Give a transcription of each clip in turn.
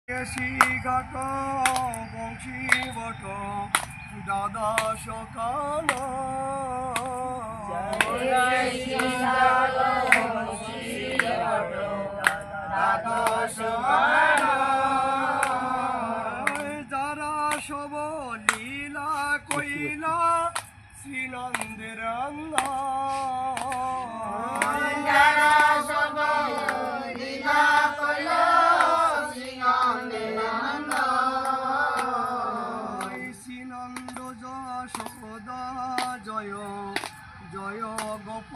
ঘাট বংশী বট দাদা সকাল যারা সব লীলা কইলা শ্রীনন্দের রঙ্গা জয় জয় গোপ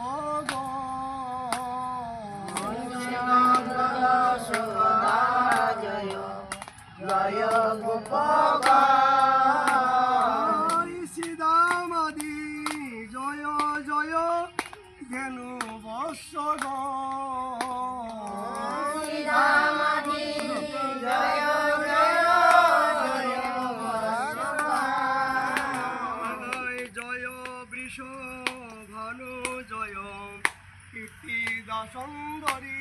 জয় জয় গোপ সীতামাদি জয় জয় ধেনু বর্ষ ভানু জয় কীর্তি দাসন্দরী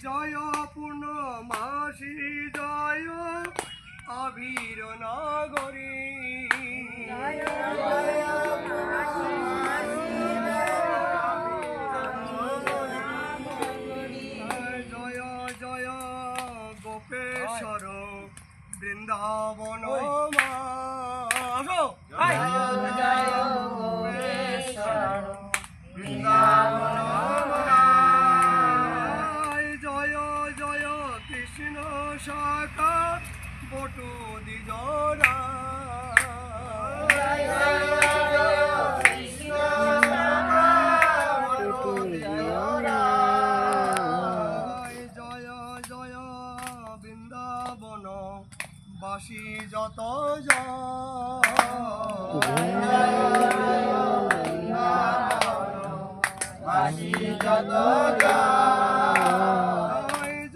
জয় পূর্ণমাসী জয় আবির নগরী গোপেশ্বর বৃন্দাবন জয় জয় কৃষ্ণ শাখা বটু দ্বিজরা বাসী যত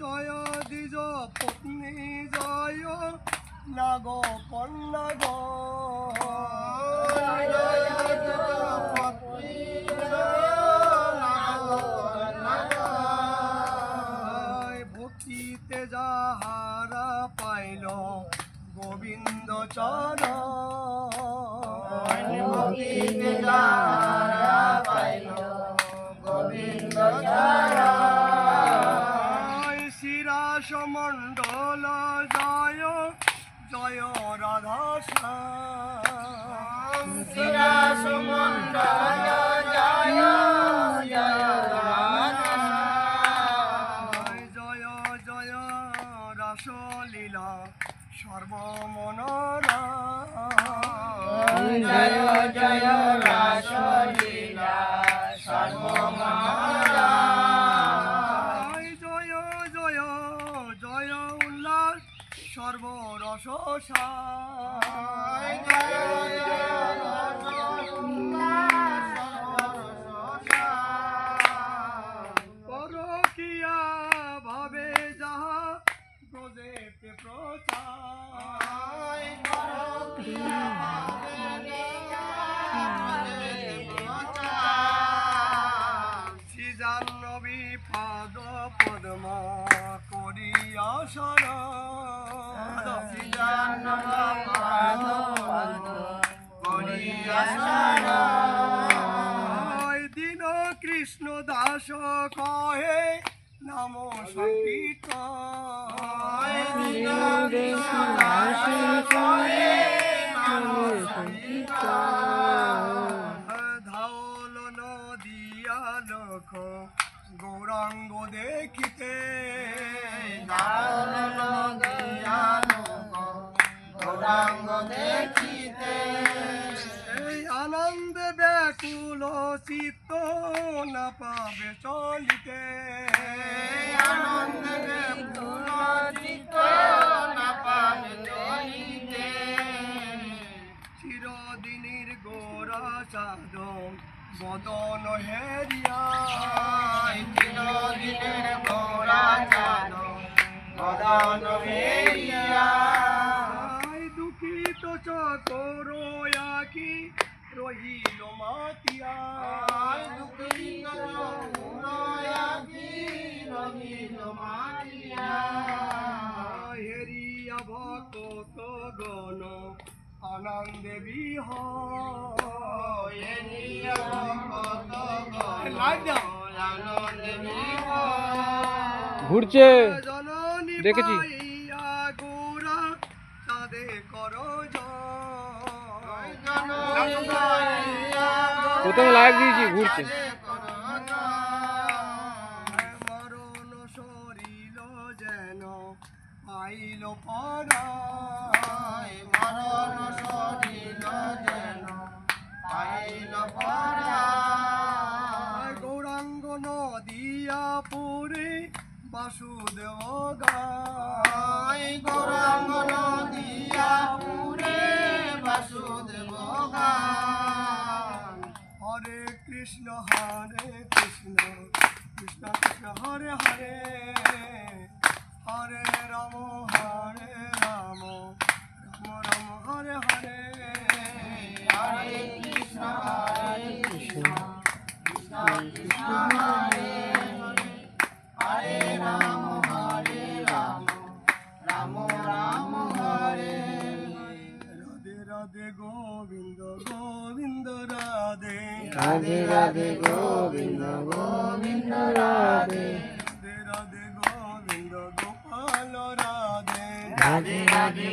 জয় দ্বিজ পত্নী জয় নাগ কন্যা ভক্তিতে যাহারা পাইল গোবিন্দ চরণ শিরাস মণ্ডল জয় জয় রাধা শিরাস মণ্ডল জয় জয় জয় রাসলীলা সর্বমনোরা জয় জয় রাসলীলা সর্বমনোরা জয় জয় জয় উল্লাস সর্বরস পরকিয়া ভাবে যাহা ব্রজেতে শ্রীজাহ্নবী পাদ পদ্ম করিয়া দিন কৃষ্ণ দাস কহে নাম ধাওল নদিয়া লোক গৌরাঙ্গ দেখিতে আনন্দ ব্যাকুল চিত্ত না পাবে চলিতে চিরদিনের গোরা চাঁদ বদন হেরিয়া দুঃখিত চকর আকি রহিল মাতিয়া হেরিয়া ভক্ত গণ আনন্দে বিহয় ঘুরছে জননী দেখেছি। পাইয়া গোরা তাদে করো জয়। প্রথমে লাইভ দিয়েছি, ঘুরছে। মরণ শরীর যেন পাইল পরায় মরণ শরীর যেন পাইল পরায় গৌরাঙ্গ নদিয়া পুরে বাসুদেব গায় গৌরাঙ্গ নদিয়া পুরে বাসুদেব গায় হরে কৃষ্ণ কৃষ্ণ কৃষ্ণ হরে হরে হরে রাম রাম রাম রাম হরে হরে হরে কৃষ্ণ কৃষ্ণ কৃষ্ণ কৃষ্ণ হরে হরে রাম রাম রাম হরে রাধে রাধে গোবিন্দ গোবিন্দ রাধে রাধে রাধে গোবিন্দ গোবিন্দ রাধে রাধে রাধে গোবিন্দ গোপাল রাধে রাধে রাধে